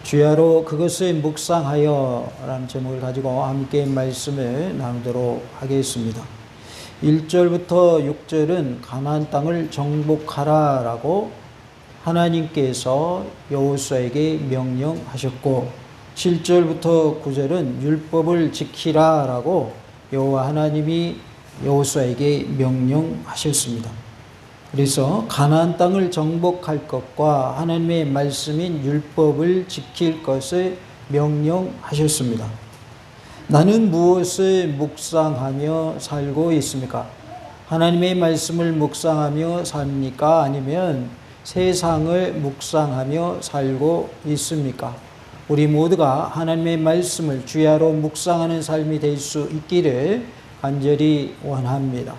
주야로 그것을 묵상하여 라는 제목을 가지고 함께 말씀을 나누도록 하겠습니다. 1절부터 6절은 가나안 땅을 정복하라 라고 하나님께서 여호수아에게 명령하셨고, 7절부터 9절은 율법을 지키라 라고 여호와 하나님이 여호수아에게 명령하셨습니다. 그래서 가나안 땅을 정복할 것과 하나님의 말씀인 율법을 지킬 것을 명령하셨습니다. 나는 무엇을 묵상하며 살고 있습니까? 하나님의 말씀을 묵상하며 삽니까? 아니면 세상을 묵상하며 살고 있습니까? 우리 모두가 하나님의 말씀을 주야로 묵상하는 삶이 될 수 있기를 간절히 원합니다.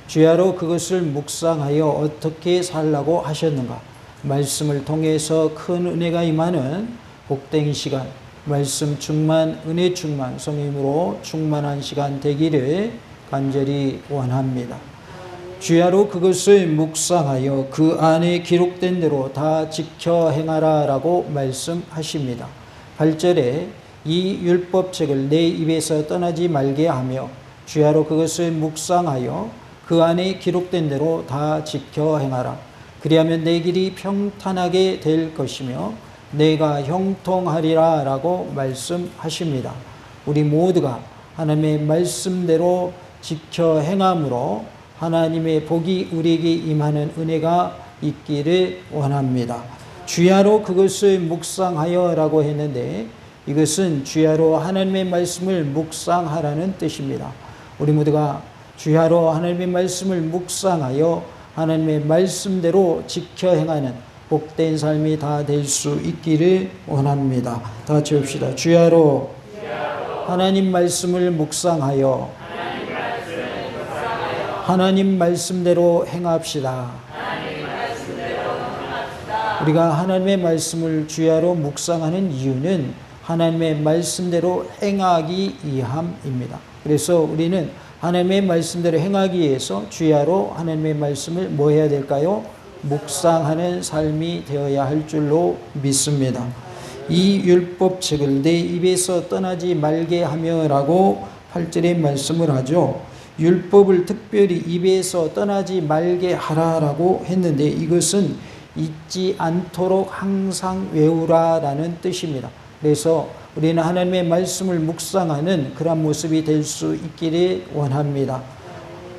주야로 그것을 묵상하여 어떻게 살라고 하셨는가? 말씀을 통해서 큰 은혜가 임하는 복된 시간, 말씀 충만, 은혜 충만, 성령으로 충만한 시간 되기를 간절히 원합니다. 주야로 그것을 묵상하여 그 안에 기록된 대로 다 지켜 행하라 라고 말씀하십니다. 8절에 이 율법책을 내 입에서 떠나지 말게 하며 주야로 그것을 묵상하여 그 안에 기록된 대로 다 지켜 행하라. 그리하면 내 길이 평탄하게 될 것이며 내가 형통하리라 라고 말씀하십니다. 우리 모두가 하나님의 말씀대로 지켜 행함으로 하나님의 복이 우리에게 임하는 은혜가 있기를 원합니다. 주야로 그것을 묵상하여 라고 했는데, 이것은 주야로 하나님의 말씀을 묵상하라는 뜻입니다. 우리 모두가 주야로 하나님의 말씀을 묵상하여 하나님의 말씀대로 지켜 행하는 복된 삶이 다 될 수 있기를 원합니다. 다 같이 합시다. 주야로 하나님 말씀을 묵상하여 하나님 말씀대로 행합시다. 우리가 하나님의 말씀을 주야로 묵상하는 이유는 하나님의 말씀대로 행하기 위함입니다. 그래서 우리는 하나님의 말씀대로 행하기 위해서 주야로 하나님의 말씀을 뭐 해야 될까요? 묵상하는 삶이 되어야 할 줄로 믿습니다. 이 율법책을 내 입에서 떠나지 말게 하며 라고 8절에 말씀을 하죠. 율법을 특별히 입에서 떠나지 말게 하라라고 했는데, 이것은 잊지 않도록 항상 외우라 라는 뜻입니다. 그래서 우리는 하나님의 말씀을 묵상하는 그런 모습이 될 수 있기를 원합니다.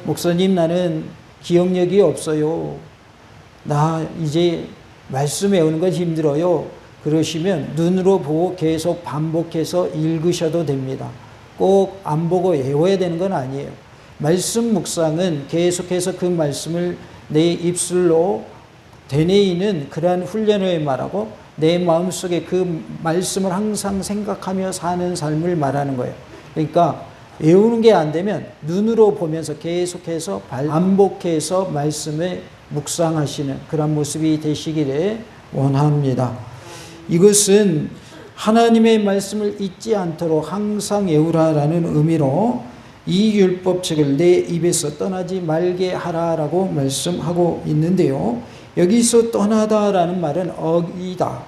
목사님, 나는 기억력이 없어요. 나 이제 말씀 외우는 건 힘들어요. 그러시면 눈으로 보고 계속 반복해서 읽으셔도 됩니다. 꼭 안 보고 외워야 되는 건 아니에요. 말씀 묵상은 계속해서 그 말씀을 내 입술로 되뇌이는 그러한 훈련을 말하고, 내 마음속에 그 말씀을 항상 생각하며 사는 삶을 말하는 거예요. 그러니까 외우는 게 안 되면 눈으로 보면서 계속해서 반복해서 말씀을 묵상하시는 그런 모습이 되시기를 원합니다. 이것은 하나님의 말씀을 잊지 않도록 항상 외우라라는 의미로 이 율법책을 내 입에서 떠나지 말게 하라라고 말씀하고 있는데요. 여기서 떠나다라는 말은 어기다,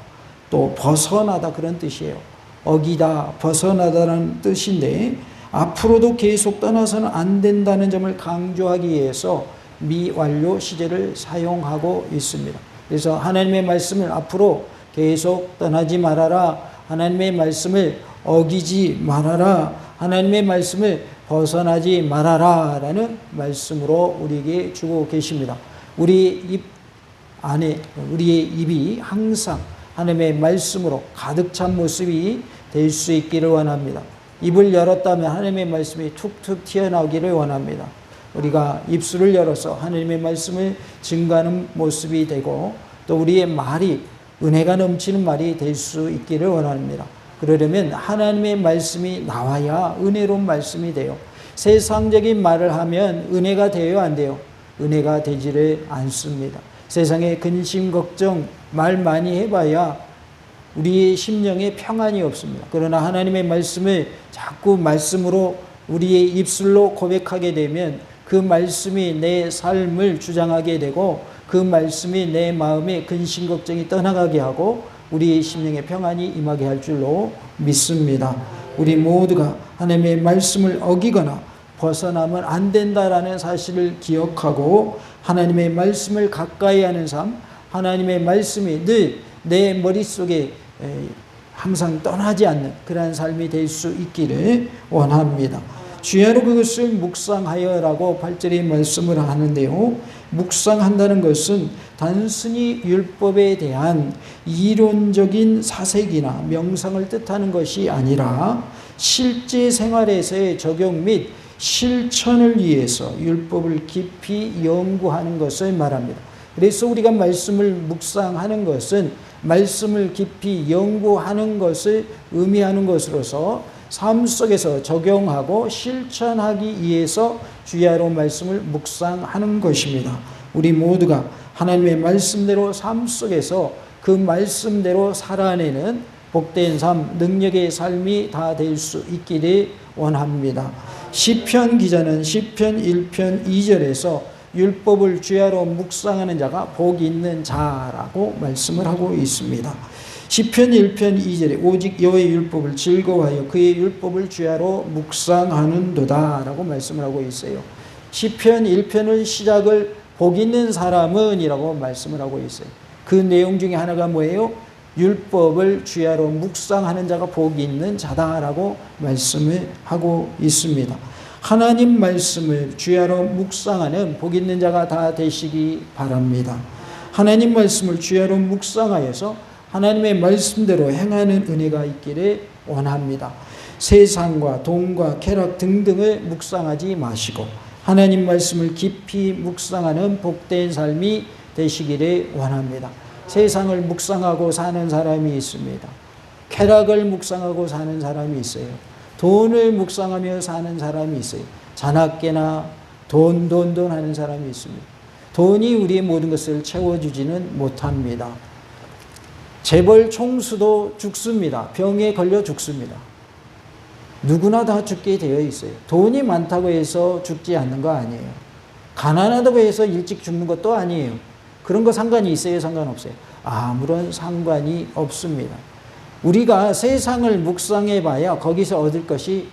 또 벗어나다 그런 뜻이에요. 어기다, 벗어나다라는 뜻인데, 앞으로도 계속 떠나서는 안 된다는 점을 강조하기 위해서 미완료 시제를 사용하고 있습니다. 그래서 하나님의 말씀을 앞으로 계속 떠나지 말아라, 하나님의 말씀을 어기지 말아라, 하나님의 말씀을 벗어나지 말아라 라는 말씀으로 우리에게 주고 계십니다. 우리 입 안에, 우리의 입이 항상 하나님의 말씀으로 가득 찬 모습이 될 수 있기를 원합니다. 입을 열었다면 하나님의 말씀이 툭툭 튀어나오기를 원합니다. 우리가 입술을 열어서 하나님의 말씀을 증거하는 모습이 되고, 또 우리의 말이 은혜가 넘치는 말이 될 수 있기를 원합니다. 그러려면 하나님의 말씀이 나와야 은혜로운 말씀이 돼요. 세상적인 말을 하면 은혜가 돼요, 안 돼요? 은혜가 되지를 않습니다. 세상에 근심, 걱정, 말 많이 해봐야 우리의 심령에 평안이 없습니다. 그러나 하나님의 말씀을 자꾸 말씀으로 우리의 입술로 고백하게 되면 그 말씀이 내 삶을 주장하게 되고, 그 말씀이 내 마음의 근심 걱정이 떠나가게 하고 우리 심령의 평안이 임하게 할 줄로 믿습니다. 우리 모두가 하나님의 말씀을 어기거나 벗어나면 안 된다라는 사실을 기억하고 하나님의 말씀을 가까이 하는 삶, 하나님의 말씀이 늘 내 머릿속에 항상 떠나지 않는 그러한 삶이 될 수 있기를 원합니다. 주야로 그것을 묵상하여라고 8절에 말씀을 하는데요. 묵상한다는 것은 단순히 율법에 대한 이론적인 사색이나 명상을 뜻하는 것이 아니라 실제 생활에서의 적용 및 실천을 위해서 율법을 깊이 연구하는 것을 말합니다. 그래서 우리가 말씀을 묵상하는 것은 말씀을 깊이 연구하는 것을 의미하는 것으로서 삶 속에서 적용하고 실천하기 위해서 주야로 말씀을 묵상하는 것입니다. 우리 모두가 하나님의 말씀대로 삶 속에서 그 말씀대로 살아내는 복된 삶, 능력의 삶이 다 될 수 있기를 원합니다. 시편 기자는 시편 1편 2절에서 율법을 주야로 묵상하는 자가 복 있는 자라고 말씀을 하고 있습니다. 시편 1편 2절에 오직 여호와의 율법을 즐거워하여 그의 율법을 주야로 묵상하는도다 라고 말씀을 하고 있어요. 시편 1편을 시작을 복 있는 사람은 이라고 말씀을 하고 있어요. 그 내용 중에 하나가 뭐예요? 율법을 주야로 묵상하는 자가 복 있는 자다라고 말씀을 하고 있습니다. 하나님 말씀을 주야로 묵상하는 복 있는 자가 다 되시기 바랍니다. 하나님 말씀을 주야로 묵상하여서 하나님의 말씀대로 행하는 은혜가 있기를 원합니다. 세상과 돈과 쾌락 등등을 묵상하지 마시고 하나님 말씀을 깊이 묵상하는 복된 삶이 되시기를 원합니다. 세상을 묵상하고 사는 사람이 있습니다. 쾌락을 묵상하고 사는 사람이 있어요. 돈을 묵상하며 사는 사람이 있어요. 자나깨나 돈 하는 사람이 있습니다. 돈이 우리의 모든 것을 채워주지는 못합니다. 재벌 총수도 죽습니다. 병에 걸려 죽습니다. 누구나 다 죽게 되어 있어요. 돈이 많다고 해서 죽지 않는 거 아니에요. 가난하다고 해서 일찍 죽는 것도 아니에요. 그런 거 상관이 있어요? 상관없어요? 아무런 상관이 없습니다. 우리가 세상을 묵상해 봐야 거기서 얻을 것이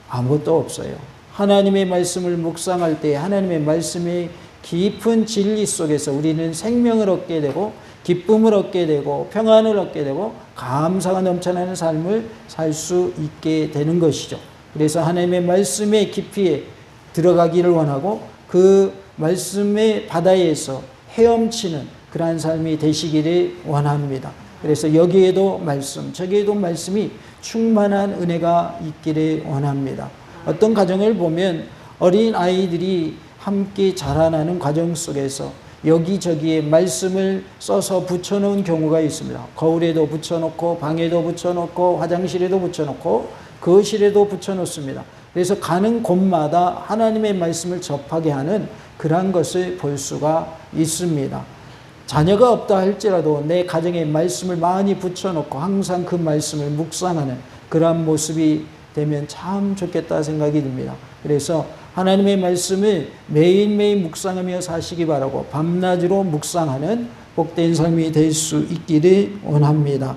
아무것도 없어요. 하나님의 말씀을 묵상할 때 하나님의 말씀의 깊은 진리 속에서 우리는 생명을 얻게 되고 기쁨을 얻게 되고 평안을 얻게 되고 감사가 넘쳐나는 삶을 살 수 있게 되는 것이죠. 그래서 하나님의 말씀의 깊이에 들어가기를 원하고 그 말씀의 바다에서 헤엄치는 그러한 삶이 되시기를 원합니다. 그래서 여기에도 말씀, 저기에도 말씀이 충만한 은혜가 있기를 원합니다. 어떤 가정을 보면 어린 아이들이 함께 자라나는 과정 속에서 여기저기에 말씀을 써서 붙여놓은 경우가 있습니다. 거울에도 붙여놓고 방에도 붙여놓고 화장실에도 붙여놓고 거실에도 붙여놓습니다. 그래서 가는 곳마다 하나님의 말씀을 접하게 하는 그러한 것을 볼 수가 있습니다. 자녀가 없다 할지라도 내 가정에 말씀을 많이 붙여놓고 항상 그 말씀을 묵상하는 그러한 모습이 되면 참 좋겠다 생각이 듭니다. 그래서 하나님의 말씀을 매일매일 묵상하며 사시기 바라고 밤낮으로 묵상하는 복된 삶이 될 수 있기를 원합니다.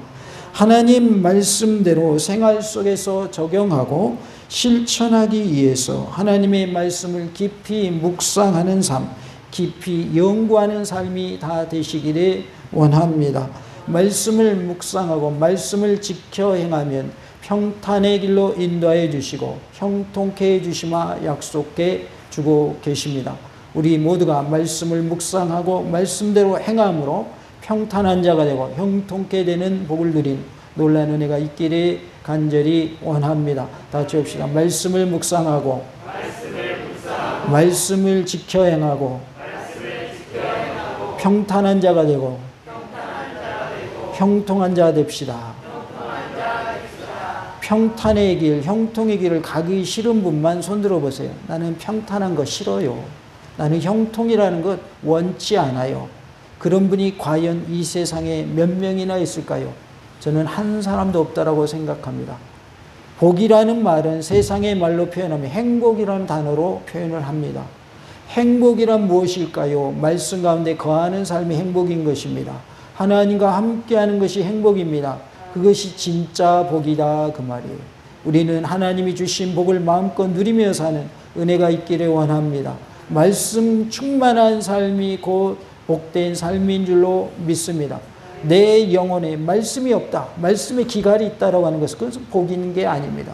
하나님 말씀대로 생활 속에서 적용하고 실천하기 위해서 하나님의 말씀을 깊이 묵상하는 삶, 깊이 연구하는 삶이 다 되시기를 원합니다. 말씀을 묵상하고 말씀을 지켜 행하면 평탄의 길로 인도하여 주시고 형통케 해 주시마 약속해 주고 계십니다. 우리 모두가 말씀을 묵상하고 말씀대로 행함으로 평탄한 자가 되고 형통케 되는 복을 누린 놀라운 은혜가 있기를 간절히 원합니다. 다 같이 합시다. 말씀을 묵상하고 말씀을 지켜 행하고 평탄한 자가 되고 형통한 자가 됩시다. 평탄의 길, 형통의 길을 가기 싫은 분만 손들어 보세요. 나는 평탄한 거 싫어요. 나는 형통이라는 것 원치 않아요. 그런 분이 과연 이 세상에 몇 명이나 있을까요? 저는 한 사람도 없다라고 생각합니다. 복이라는 말은 세상의 말로 표현하면 행복이라는 단어로 표현을 합니다. 행복이란 무엇일까요? 말씀 가운데 거하는 삶이 행복인 것입니다. 하나님과 함께하는 것이 행복입니다. 그것이 진짜 복이다 그 말이에요. 우리는 하나님이 주신 복을 마음껏 누리며 사는 은혜가 있기를 원합니다. 말씀 충만한 삶이 곧 복된 삶인 줄로 믿습니다. 내 영혼에 말씀이 없다, 말씀에 기갈이 있다라고 하는 것은 그것은 복이 있는 게 아닙니다.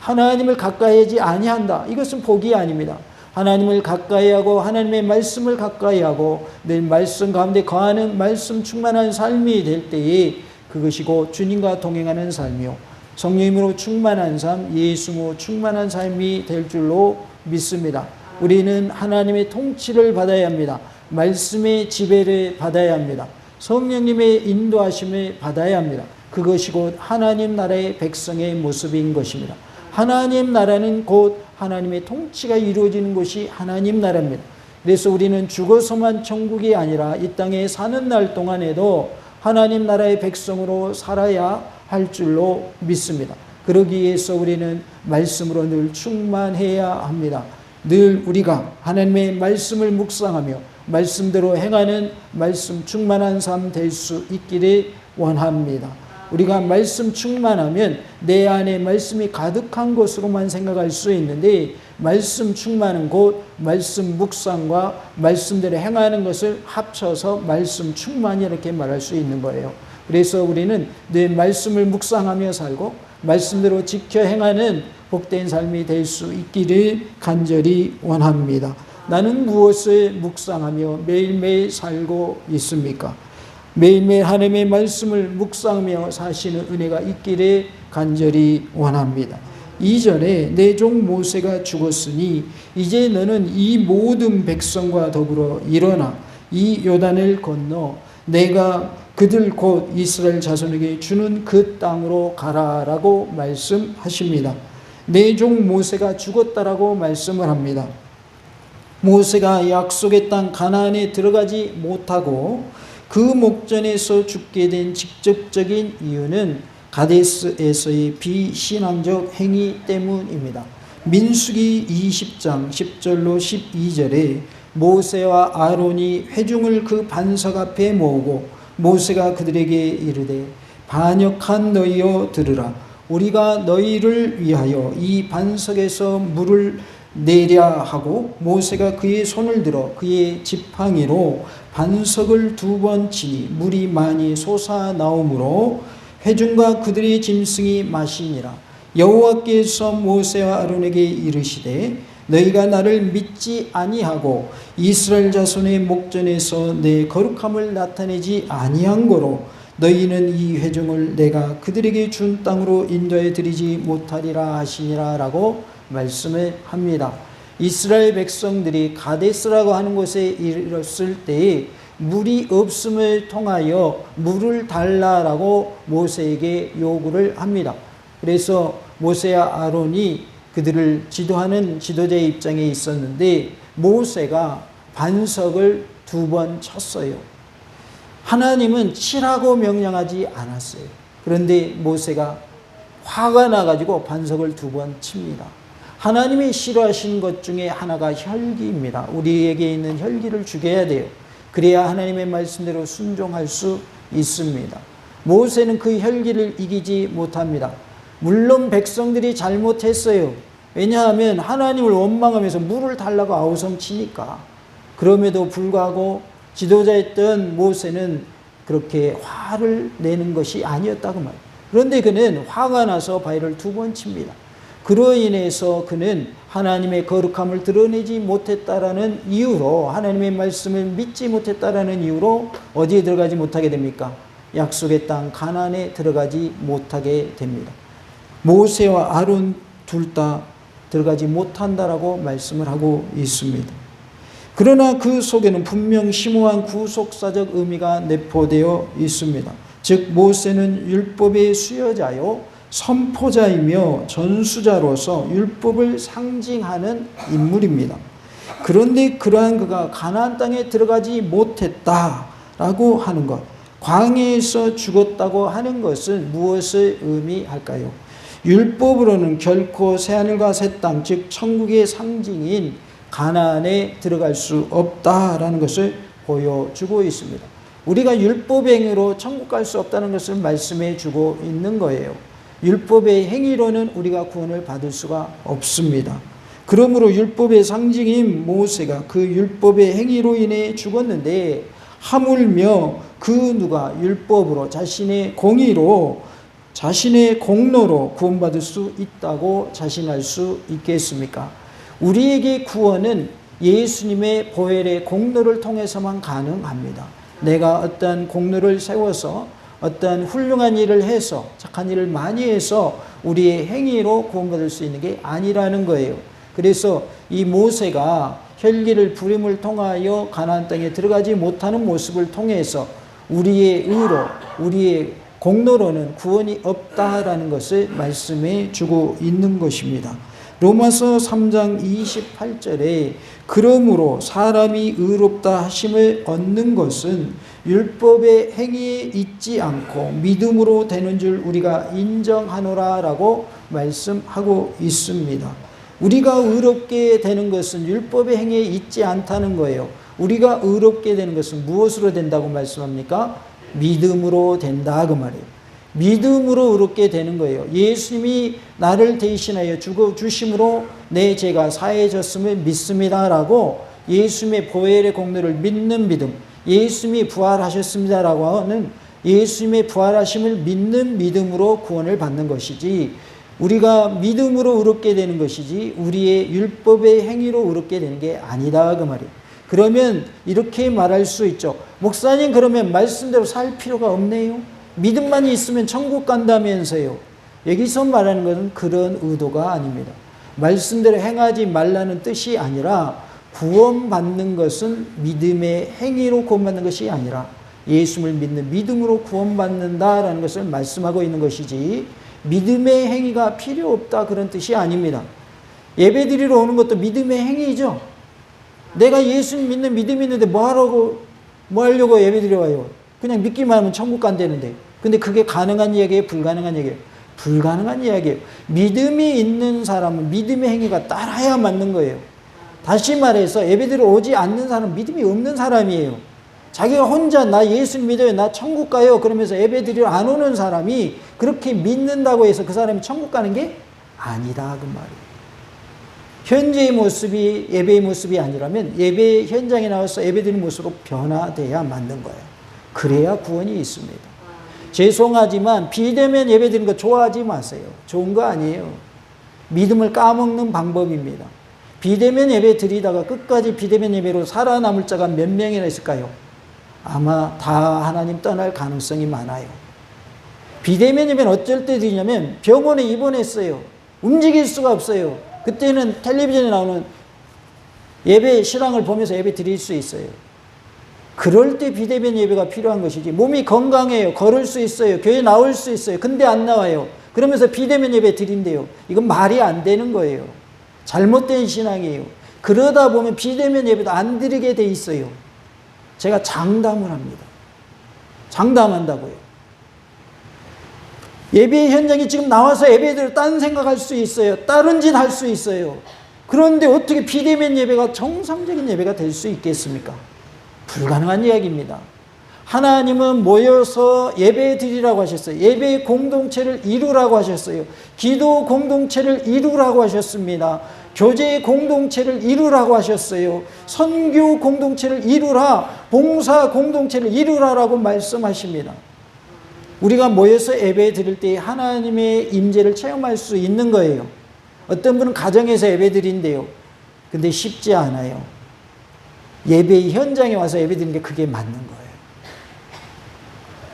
하나님을 가까이하지 아니한다, 이것은 복이 아닙니다. 하나님을 가까이하고 하나님의 말씀을 가까이하고 늘 말씀 가운데 거하는 말씀 충만한 삶이 될 때에 그것이 곧 주님과 동행하는 삶이요, 성령님으로 충만한 삶, 예수로 충만한 삶이 될 줄로 믿습니다. 우리는 하나님의 통치를 받아야 합니다. 말씀의 지배를 받아야 합니다. 성령님의 인도하심을 받아야 합니다. 그것이 곧 하나님 나라의 백성의 모습인 것입니다. 하나님 나라는 곧 하나님의 통치가 이루어지는 곳이 하나님 나라입니다. 그래서 우리는 죽어서만 천국이 아니라 이 땅에 사는 날 동안에도 하나님 나라의 백성으로 살아야 할 줄로 믿습니다. 그러기 위해서 우리는 말씀으로 늘 충만해야 합니다. 늘 우리가 하나님의 말씀을 묵상하며 말씀대로 행하는 말씀 충만한 삶 될 수 있기를 원합니다. 우리가 말씀 충만하면 내 안에 말씀이 가득한 것으로만 생각할 수 있는데, 말씀 충만은 곧 말씀 묵상과 말씀대로 행하는 것을 합쳐서 말씀 충만이 이렇게 말할 수 있는 거예요. 그래서 우리는 내 말씀을 묵상하며 살고 말씀대로 지켜 행하는 복된 삶이 될 수 있기를 간절히 원합니다. 나는 무엇을 묵상하며 매일매일 살고 있습니까? 매일매일 하나님의 말씀을 묵상하며 사시는 은혜가 있기를 간절히 원합니다. 이전에 내 종 모세가 죽었으니 이제 너는 이 모든 백성과 더불어 일어나 이 요단을 건너 내가 그들 곧 이스라엘 자손에게 주는 그 땅으로 가라라고 말씀하십니다. 내 종 모세가 죽었다라고 말씀을 합니다. 모세가 약속의 땅 가나안에 들어가지 못하고 그 목전에서 죽게 된 직접적인 이유는 가데스에서의 비신앙적 행위 때문입니다. 민수기 20장 10절로 12절에 모세와 아론이 회중을 그 반석 앞에 모으고 모세가 그들에게 이르되 반역한 너희여 들으라. 우리가 너희를 위하여 이 반석에서 물을 내랴 하고 모세가 그의 손을 들어 그의 지팡이로 반석을 2번 치니 물이 많이 솟아나오므로 회중과 그들의 짐승이 마시니라. 여호와께서 모세와 아론에게 이르시되 너희가 나를 믿지 아니하고 이스라엘 자손의 목전에서 내 거룩함을 나타내지 아니한 고로 너희는 이 회중을 내가 그들에게 준 땅으로 인도해 드리지 못하리라 하시니라 라고 말씀을 합니다. 이스라엘 백성들이 가데스라고 하는 곳에 이르렀을 때에 물이 없음을 통하여 물을 달라라고 모세에게 요구를 합니다. 그래서 모세와 아론이 그들을 지도하는 지도자의 입장에 있었는데 모세가 반석을 2번 쳤어요. 하나님은 치라고 명령하지 않았어요. 그런데 모세가 화가 나가지고 반석을 2번 칩니다. 하나님이 싫어하신 것 중에 하나가 혈기입니다. 우리에게 있는 혈기를 죽여야 돼요. 그래야 하나님의 말씀대로 순종할 수 있습니다. 모세는 그 혈기를 이기지 못합니다. 물론 백성들이 잘못했어요. 왜냐하면 하나님을 원망하면서 물을 달라고 아우성치니까. 그럼에도 불구하고 지도자였던 모세는 그렇게 화를 내는 것이 아니었다고 말이에요. 그런데 그는 화가 나서 바위를 2번 칩니다. 그로 인해서 그는 하나님의 거룩함을 드러내지 못했다라는 이유로, 하나님의 말씀을 믿지 못했다라는 이유로 어디에 들어가지 못하게 됩니까? 약속의 땅 가나안에 들어가지 못하게 됩니다. 모세와 아론 둘 다 들어가지 못한다라고 말씀을 하고 있습니다. 그러나 그 속에는 분명 심오한 구속사적 의미가 내포되어 있습니다. 즉 모세는 율법의 수여자요 선포자이며 전수자로서 율법을 상징하는 인물입니다. 그런데 그러한 그가 가나안 땅에 들어가지 못했다라고 하는 것, 광야에서 죽었다고 하는 것은 무엇을 의미할까요? 율법으로는 결코 새하늘과 새 땅, 즉 천국의 상징인 가나안에 들어갈 수 없다라는 것을 보여주고 있습니다. 우리가 율법의 행위로 천국 갈 수 없다는 것을 말씀해 주고 있는 거예요. 율법의 행위로는 우리가 구원을 받을 수가 없습니다. 그러므로 율법의 상징인 모세가 그 율법의 행위로 인해 죽었는데 하물며 그 누가 율법으로 자신의 공의로 자신의 공로로 구원받을 수 있다고 자신할 수 있겠습니까? 우리에게 구원은 예수님의 보혈의 공로를 통해서만 가능합니다. 내가 어떤 공로를 세워서 어떤 훌륭한 일을 해서 착한 일을 많이 해서 우리의 행위로 구원받을 수 있는 게 아니라는 거예요. 그래서 이 모세가 혈기를 부림을 통하여 가나안 땅에 들어가지 못하는 모습을 통해서 우리의 의로 우리의 공로로는 구원이 없다라는 것을 말씀해 주고 있는 것입니다. 로마서 3장 28절에 그러므로 사람이 의롭다 하심을 얻는 것은 율법의 행위에 있지 않고 믿음으로 되는 줄 우리가 인정하노라라고 말씀하고 있습니다. 우리가 의롭게 되는 것은 율법의 행위에 있지 않다는 거예요. 우리가 의롭게 되는 것은 무엇으로 된다고 말씀합니까? 믿음으로 된다 그 말이에요. 믿음으로 의롭게 되는 거예요. 예수님이 나를 대신하여 죽어주심으로 내 죄가 사해졌음을 믿습니다라고 예수님의 보혈의 공로를 믿는 믿음, 예수님이 부활하셨습니다라고 하는 예수님의 부활하심을 믿는 믿음으로 구원을 받는 것이지 우리가 믿음으로 의롭게 되는 것이지 우리의 율법의 행위로 의롭게 되는 게 아니다 그 말이에요. 그러면 이렇게 말할 수 있죠. 목사님 그러면 말씀대로 살 필요가 없네요. 믿음만 있으면 천국 간다면서요. 여기서 말하는 것은 그런 의도가 아닙니다. 말씀대로 행하지 말라는 뜻이 아니라 구원받는 것은 믿음의 행위로 구원받는 것이 아니라 예수를 믿는 믿음으로 구원받는다라는 것을 말씀하고 있는 것이지 믿음의 행위가 필요 없다 그런 뜻이 아닙니다. 예배드리러 오는 것도 믿음의 행위죠. 내가 예수 믿는 믿음이 있는데 뭐 하려고 예배드리러 와요? 그냥 믿기만 하면 천국 간다는데. 근데 그게 가능한 이야기예요? 불가능한 이야기예요? 불가능한 이야기예요. 믿음이 있는 사람은 믿음의 행위가 따라야 맞는 거예요. 다시 말해서 예배드리러 오지 않는 사람은 믿음이 없는 사람이에요. 자기가 혼자 나 예수 믿어요, 나 천국 가요 그러면서 예배드리러 안 오는 사람이 그렇게 믿는다고 해서 그 사람이 천국 가는 게 아니다 그 말이에요. 현재의 모습이 예배의 모습이 아니라면 예배 현장에 나와서 예배드리는 모습으로 변화돼야 맞는 거예요. 그래야 구원이 있습니다. 죄송하지만 비대면 예배드리는 거 좋아하지 마세요. 좋은 거 아니에요. 믿음을 까먹는 방법입니다. 비대면 예배 드리다가 끝까지 비대면 예배로 살아남을 자가 몇 명이나 있을까요? 아마 다 하나님 떠날 가능성이 많아요. 비대면 예배는 어쩔 때 드리냐면 병원에 입원했어요. 움직일 수가 없어요. 그때는 텔레비전에 나오는 예배 실황을 보면서 예배 드릴 수 있어요. 그럴 때 비대면 예배가 필요한 것이지 몸이 건강해요. 걸을 수 있어요. 교회 나올 수 있어요. 근데 안 나와요. 그러면서 비대면 예배 드린대요. 이건 말이 안 되는 거예요. 잘못된 신앙이에요. 그러다 보면 비대면 예배도 안 드리게 돼 있어요. 제가 장담을 합니다. 장담한다고요. 예배 현장에 지금 나와서 예배들 딴 생각할 수 있어요. 다른 짓 할 수 있어요. 그런데 어떻게 비대면 예배가 정상적인 예배가 될 수 있겠습니까? 불가능한 이야기입니다. 하나님은 모여서 예배 드리라고 하셨어요. 예배 공동체를 이루라고 하셨어요. 기도 공동체를 이루라고 하셨습니다. 교제 공동체를 이루라고 하셨어요. 선교 공동체를 이루라, 봉사 공동체를 이루라라고 말씀하십니다. 우리가 모여서 예배 드릴 때 하나님의 임재를 체험할 수 있는 거예요. 어떤 분은 가정에서 예배 드린대요. 근데 쉽지 않아요. 예배 현장에 와서 예배 드리는 게 그게 맞는 거예요.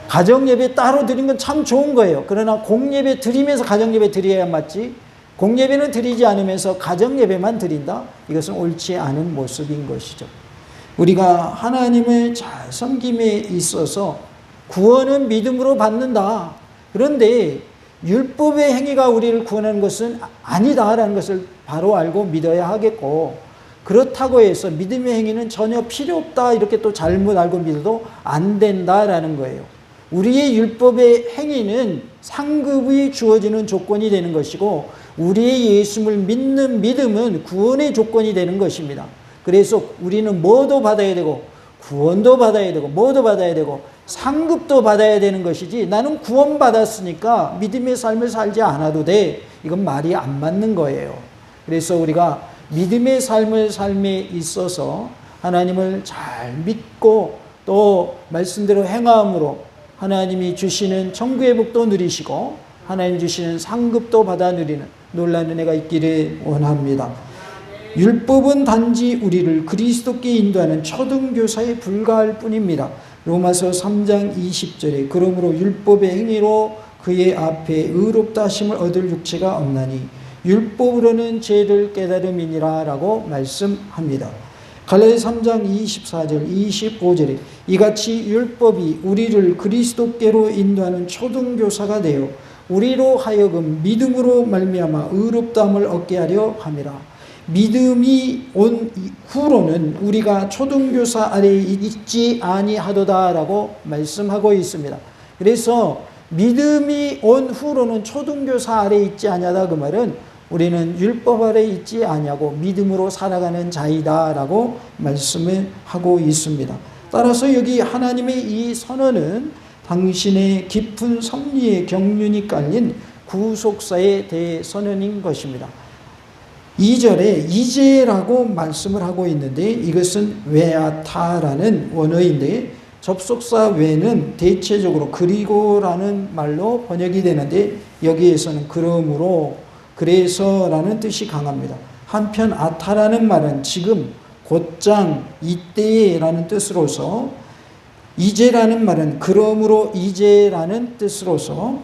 가정 예배 따로 드리는 건 참 좋은 거예요. 그러나 공예배 드리면서 가정 예배 드려야 맞지. 공예배는 드리지 않으면서 가정 예배만 드린다? 이것은 옳지 않은 모습인 것이죠. 우리가 하나님을 잘 섬김에 있어서 구원은 믿음으로 받는다. 그런데 율법의 행위가 우리를 구원하는 것은 아니다라는 것을 바로 알고 믿어야 하겠고, 그렇다고 해서 믿음의 행위는 전혀 필요 없다 이렇게 또 잘못 알고 믿어도 안 된다라는 거예요. 우리의 율법의 행위는 상급이 주어지는 조건이 되는 것이고, 우리의 예수를 믿는 믿음은 구원의 조건이 되는 것입니다. 그래서 우리는 뭐도 받아야 되고 구원도 받아야 되고 뭐도 받아야 되고 상급도 받아야 되는 것이지 나는 구원받았으니까 믿음의 삶을 살지 않아도 돼. 이건 말이 안 맞는 거예요. 그래서 우리가 믿음의 삶을 삶에 있어서 하나님을 잘 믿고 또 말씀대로 행함으로 하나님이 주시는 천국의 복도 누리시고 하나님 주시는 상급도 받아 누리는 놀라운 은혜가 있기를 원합니다. 율법은 단지 우리를 그리스도께 인도하는 초등교사에 불과할 뿐입니다. 로마서 3장 20절에 그러므로 율법의 행위로 그의 앞에 의롭다 하심을 얻을 육체가 없나니 율법으로는 죄를 깨달음이니라 라고 말씀합니다. 갈라디아서 3장 24절 25절에 이같이 율법이 우리를 그리스도께로 인도하는 초등교사가 되어 우리로 하여금 믿음으로 말미암아 의롭다함을 얻게 하려 함이라. 믿음이 온 후로는 우리가 초등교사 아래에 있지 아니하도다라고 말씀하고 있습니다. 그래서 믿음이 온 후로는 초등교사 아래에 있지 아니하다 그 말은 우리는 율법 아래에 있지 아니하고 믿음으로 살아가는 자이다라고 말씀을 하고 있습니다. 따라서 여기 하나님의 이 선언은 당신의 깊은 섭리의 경륜이 깔린 구속사에 대해 선언인 것입니다. 2절에 이제라고 말씀을 하고 있는데 이것은 웨아타라는 원어인데 접속사 웨는 대체적으로 그리고라는 말로 번역이 되는데 여기에서는 그러므로 그래서라는 뜻이 강합니다. 한편 아타라는 말은 지금 곧장 이때라는 뜻으로서 이제라는 말은 그러므로 이제라는 뜻으로서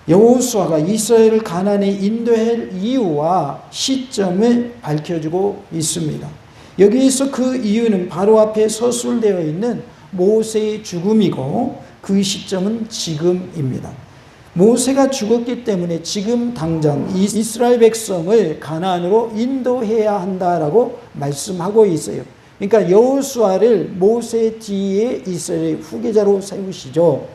여호수아가 이스라엘을 가나안에 인도할 이유와 시점을 밝혀주고 있습니다. 여기에서 그 이유는 바로 앞에 서술되어 있는 모세의 죽음이고 그 시점은 지금입니다. 모세가 죽었기 때문에 지금 당장 이스라엘 백성을 가나안으로 인도해야 한다라고 말씀하고 있어요. 그러니까 여호수아를 모세 뒤에 이스라엘의 후계자로 세우시죠.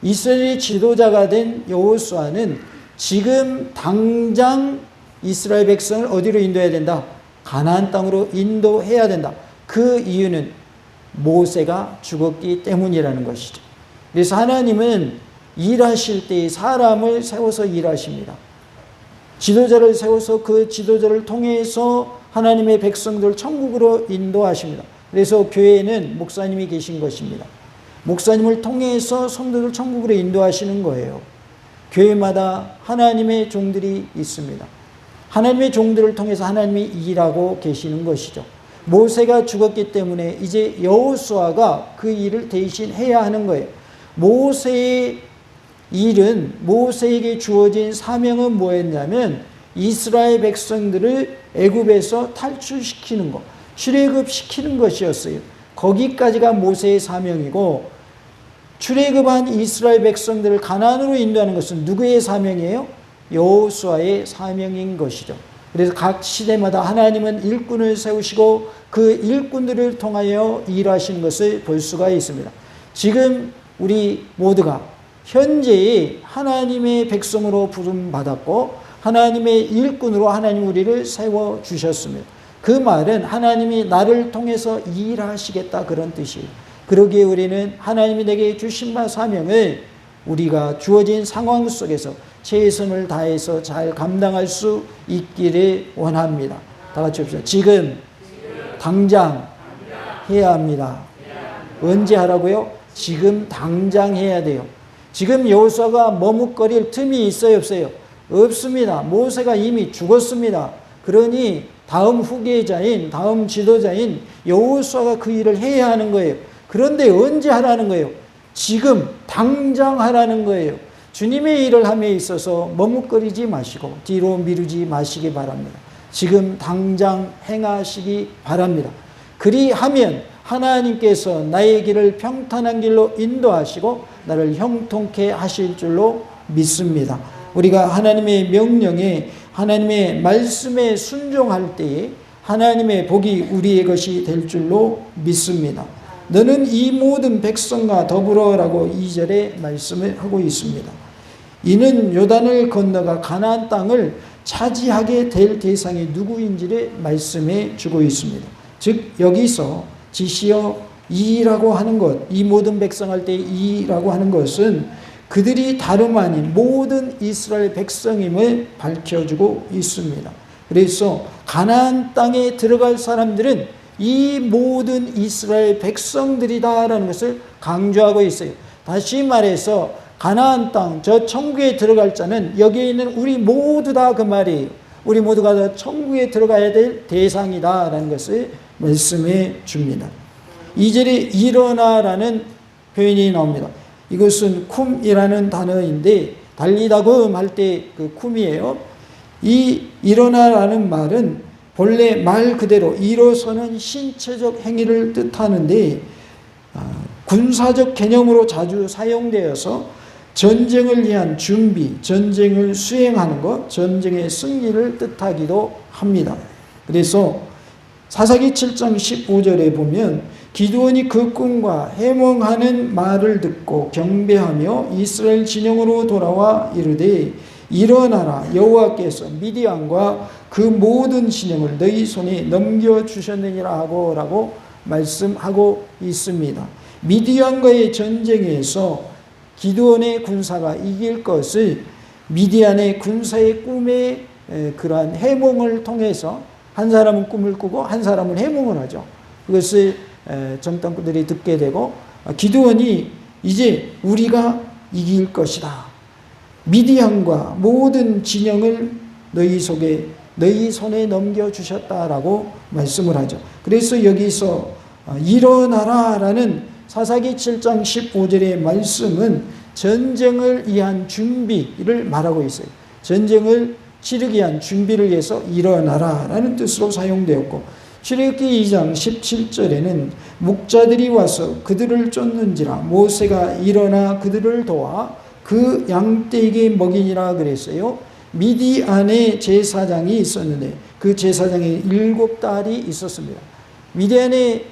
이스라엘의 지도자가 된 여호수아는 지금 당장 이스라엘 백성을 어디로 인도해야 된다? 가나안 땅으로 인도해야 된다. 그 이유는 모세가 죽었기 때문이라는 것이죠. 그래서 하나님은 일하실 때 사람을 세워서 일하십니다. 지도자를 세워서 그 지도자를 통해서 하나님의 백성들 천국으로 인도하십니다. 그래서 교회에는 목사님이 계신 것입니다. 목사님을 통해서 성도들 천국으로 인도하시는 거예요. 교회마다 하나님의 종들이 있습니다. 하나님의 종들을 통해서 하나님이 일하고 계시는 것이죠. 모세가 죽었기 때문에 이제 여호수아가 그 일을 대신 해야 하는 거예요. 모세의 일은 모세에게 주어진 사명은 뭐였냐면 이스라엘 백성들을 애굽에서 탈출시키는 것, 출애굽시키는 것이었어요. 거기까지가 모세의 사명이고 출애굽한 이스라엘 백성들을 가나안으로 인도하는 것은 누구의 사명이에요? 여호수아의 사명인 것이죠. 그래서 각 시대마다 하나님은 일꾼을 세우시고 그 일꾼들을 통하여 일하시는 것을 볼 수가 있습니다. 지금 우리 모두가 현재의 하나님의 백성으로 부름받았고 하나님의 일꾼으로 하나님 우리를 세워주셨습니다. 그 말은 하나님이 나를 통해서 일하시겠다 그런 뜻이에요. 그러기에 우리는 하나님이 내게 주신 바 사명을 우리가 주어진 상황 속에서 최선을 다해서 잘 감당할 수 있기를 원합니다. 다 같이 합시다. 지금 당장 해야 합니다. 언제 하라고요? 지금 당장 해야 돼요. 지금 여호수아가 머뭇거릴 틈이 있어요, 없어요? 없습니다. 모세가 이미 죽었습니다. 그러니 다음 후계자인, 다음 지도자인 여호수아가 그 일을 해야 하는 거예요. 그런데 언제 하라는 거예요? 지금 당장 하라는 거예요. 주님의 일을 함에 있어서 머뭇거리지 마시고 뒤로 미루지 마시기 바랍니다. 지금 당장 행하시기 바랍니다. 그리하면 하나님께서 나의 길을 평탄한 길로 인도하시고 나를 형통케 하실 줄로 믿습니다. 우리가 하나님의 명령에 하나님의 말씀에 순종할 때에 하나님의 복이 우리의 것이 될 줄로 믿습니다. 너는 이 모든 백성과 더불어라고 2절에 말씀을 하고 있습니다. 이는 요단을 건너가 가나안 땅을 차지하게 될 대상이 누구인지를 말씀해 주고 있습니다. 즉 여기서 지시어 이라고 하는 것, 이 모든 백성 할 때 이라고 하는 것은 그들이 다름 아닌 모든 이스라엘 백성임을 밝혀주고 있습니다. 그래서 가나안 땅에 들어갈 사람들은 이 모든 이스라엘 백성들이다라는 것을 강조하고 있어요. 다시 말해서 가나안 땅, 저 천국에 들어갈 자는 여기에 있는 우리 모두다 그 말이에요. 우리 모두가 다 천국에 들어가야 될 대상이다라는 것을 말씀해 줍니다. 2절에 일어나라는 표현이 나옵니다. 이것은 쿰이라는 단어인데 달리다금 할 때 그 쿰이에요. 이 일어나라는 말은 본래 말 그대로 일어서는 신체적 행위를 뜻하는데 군사적 개념으로 자주 사용되어서 전쟁을 위한 준비, 전쟁을 수행하는 것, 전쟁의 승리를 뜻하기도 합니다. 그래서 사사기 7장 15절에 보면 기드온이 그 꿈과 해몽하는 말을 듣고 경배하며 이스라엘 진영으로 돌아와 이르되 일어나라, 여호와께서 미디안과 그 모든 진영을 너희 손에 넘겨주셨느니라 하고 라고 말씀하고 있습니다. 미디안과의 전쟁에서 기드온의 군사가 이길 것을 미디안의 군사의 꿈의 그러한 해몽을 통해서 한 사람은 꿈을 꾸고 한 사람은 해몽을 하죠. 그것을 정탐꾼들이 듣게 되고 기드온이 이제 우리가 이길 것이다. 미디안과 모든 진영을 너희 손에 넘겨주셨다라고 말씀을 하죠. 그래서 여기서 일어나라라는 사사기 7장 15절의 말씀은 전쟁을 위한 준비를 말하고 있어요. 전쟁을 치르기 위한 준비를 위해서 일어나라라는 뜻으로 사용되었고 출애굽기 2장 17절에는 목자들이 와서 그들을 쫓는지라 모세가 일어나 그들을 도와 그 양떼에게 먹이니라 그랬어요. 미디안의 제사장이 있었는데 그 제사장에 7딸이 있었습니다. 미디안의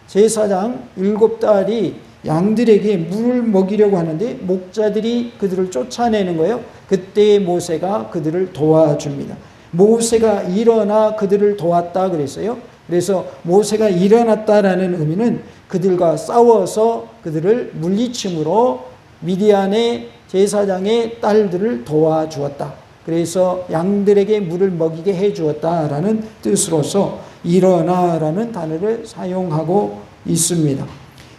제사장 7딸이 양들에게 물을 먹이려고 하는데 목자들이 그들을 쫓아내는 거예요. 그때 모세가 그들을 도와줍니다. 모세가 일어나 그들을 도왔다 그랬어요. 그래서 모세가 일어났다라는 의미는 그들과 싸워서 그들을 물리침으로 미디안의 제사장의 딸들을 도와주었다. 그래서 양들에게 물을 먹이게 해주었다라는 뜻으로서 일어나라는 단어를 사용하고 있습니다.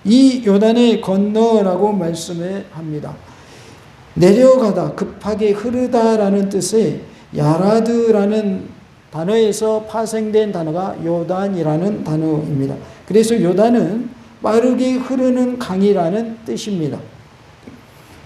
이 요단을 건너라고 말씀을 합니다. 내려가다, 급하게 흐르다라는 뜻의 야라드라는 단어에서 파생된 단어가 요단이라는 단어입니다. 그래서 요단은 빠르게 흐르는 강이라는 뜻입니다.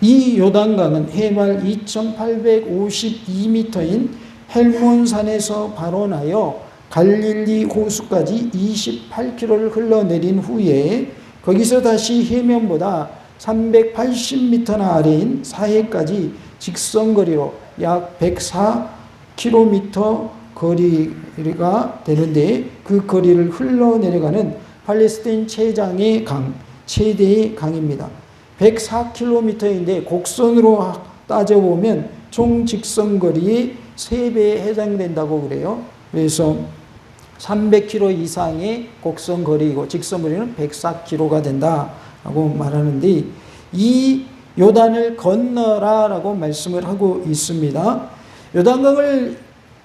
이 요단강은 해발 2852m인 헬몬산에서 발원하여 갈릴리 호수까지 28km를 흘러내린 후에 거기서 다시 해면보다 380m나 아래인 사해까지 직선거리로 약 104km 거리가 되는데 그 거리를 흘러내려가는 팔레스타인 최장의 강, 최대의 강입니다. 104km인데 곡선으로 따져보면 총 직선거리의 3배에 해당된다고 그래요. 그래서 300km 이상의 곡선거리이고 직선거리는 104km가 된다라고 말하는데 이 요단을 건너라라고 말씀을 하고 있습니다. 요단강을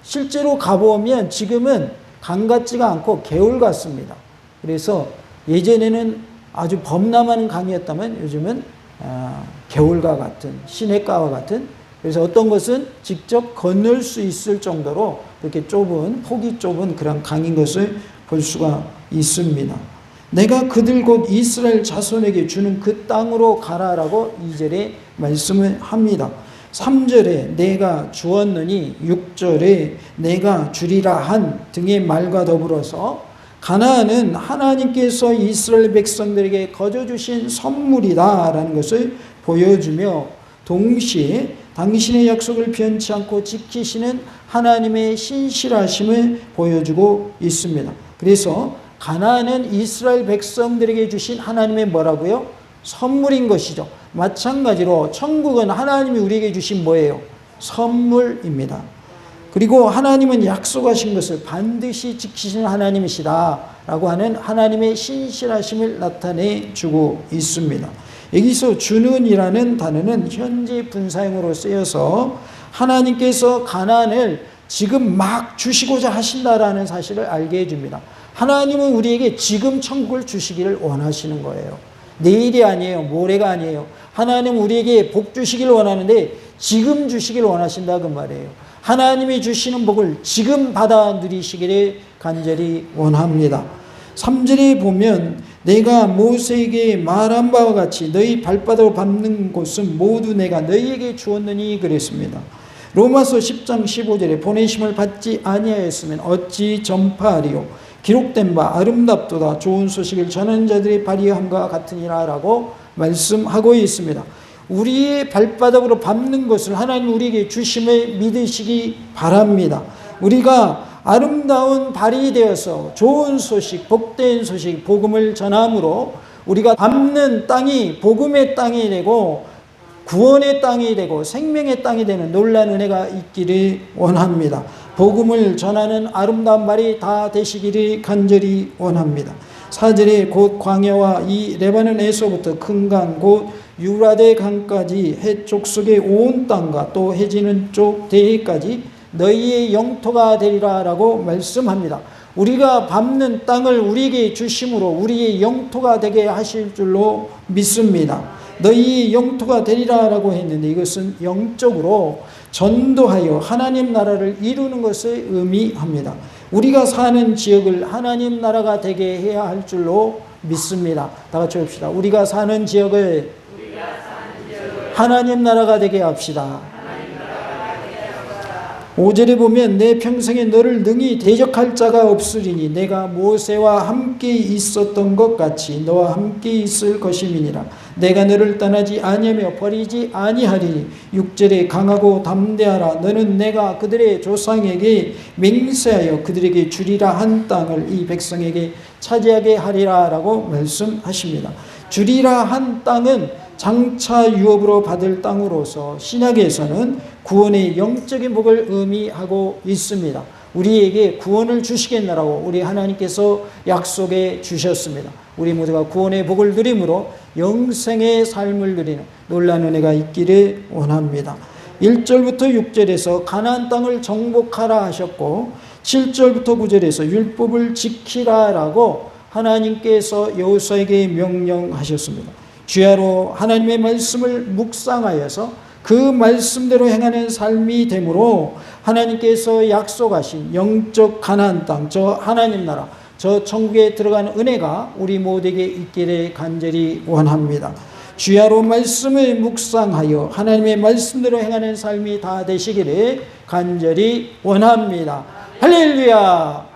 실제로 가보면 지금은 강 같지가 않고 개울 같습니다. 그래서 예전에는 아주 범람한 강이었다면 요즘은 개울과 같은 시냇가와 같은 그래서 어떤 것은 직접 건널 수 있을 정도로 그렇게 폭이 좁은 그런 강인 것을 볼 수가 있습니다. 내가 그들 곧 이스라엘 자손에게 주는 그 땅으로 가라라고 2절에 말씀을 합니다. 3절에 내가 주었느니 6절에 내가 주리라 한 등의 말과 더불어서 가나안은 하나님께서 이스라엘 백성들에게 거저 주신 선물이다라는 것을 보여주며 동시에 당신의 약속을 변치 않고 지키시는 하나님의 신실하심을 보여주고 있습니다. 그래서 가나안은 이스라엘 백성들에게 주신 하나님의 뭐라고요? 선물인 것이죠. 마찬가지로 천국은 하나님이 우리에게 주신 뭐예요? 선물입니다. 그리고 하나님은 약속하신 것을 반드시 지키시는 하나님이시다 라고 하는 하나님의 신실하심을 나타내 주고 있습니다. 여기서 주는이라는 단어는 현재 분사형으로 쓰여서 하나님께서 가나안을 지금 막 주시고자 하신다라는 사실을 알게 해줍니다. 하나님은 우리에게 지금 천국을 주시기를 원하시는 거예요. 내일이 아니에요. 모레가 아니에요. 하나님은 우리에게 복 주시기를 원하는데 지금 주시기를 원하신다 그 말이에요. 하나님이 주시는 복을 지금 받아 누리시기를 간절히 원합니다. 3절에 보면 내가 모세에게 말한 바와 같이 너희 발바닥으로 밟는 곳은 모두 내가 너희에게 주었느니 그랬습니다. 로마서 10장 15절에 보내심을 받지 아니하였으면 어찌 전파하리요 기록된 바 아름답도다 좋은 소식을 전하는 자들의 발의함과 같으니라 라고 말씀하고 있습니다. 우리의 발바닥으로 밟는 것을 하나님 우리에게 주심을 믿으시기 바랍니다. 우리가 아름다운 발이 되어서 좋은 소식, 복된 소식, 복음을 전함으로 우리가 밟는 땅이 복음의 땅이 되고 구원의 땅이 되고 생명의 땅이 되는 놀라운 은혜가 있기를 원합니다. 복음을 전하는 아름다운 발이 다 되시기를 간절히 원합니다. 4절에 곧 광야와 이 레바논에서부터 큰 강 곧 유라데 강까지 해쪽 속의 온 땅과 또 해지는 쪽 대해까지 너희의 영토가 되리라 라고 말씀합니다. 우리가 밟는 땅을 우리에게 주심으로 우리의 영토가 되게 하실 줄로 믿습니다. 너희 영토가 되리라 라고 했는데 이것은 영적으로 전도하여 하나님 나라를 이루는 것을 의미합니다. 우리가 사는 지역을 하나님 나라가 되게 해야 할 줄로 믿습니다. 다 같이 합시다. 우리가 사는 지역을 하나님 나라가 되게 합시다. 5절에 보면 내 평생에 너를 능히 대적할 자가 없으리니 내가 모세와 함께 있었던 것 같이 너와 함께 있을 것임이니라. 내가 너를 떠나지 아니하며 버리지 아니하리니 6절에 강하고 담대하라. 너는 내가 그들의 조상에게 맹세하여 그들에게 주리라 한 땅을 이 백성에게 차지하게 하리라 라고 말씀하십니다. 주리라 한 땅은 장차 유업으로 받을 땅으로서 신약에서는 구원의 영적인 복을 의미하고 있습니다. 우리에게 구원을 주시겠노라고 우리 하나님께서 약속해 주셨습니다. 우리 모두가 구원의 복을 누림으로 영생의 삶을 누리는 놀라운 은혜가 있기를 원합니다. 1절부터 6절에서 가나안 땅을 정복하라 하셨고 7절부터 9절에서 율법을 지키라 라고 하나님께서 여호수아에게 명령하셨습니다. 주야로 하나님의 말씀을 묵상하여서 그 말씀대로 행하는 삶이 되므로 하나님께서 약속하신 영적 가나안 땅, 저 하나님 나라, 저 천국에 들어가는 은혜가 우리 모두에게 있기를 간절히 원합니다. 주야로 말씀을 묵상하여 하나님의 말씀대로 행하는 삶이 다 되시기를 간절히 원합니다. 할렐루야!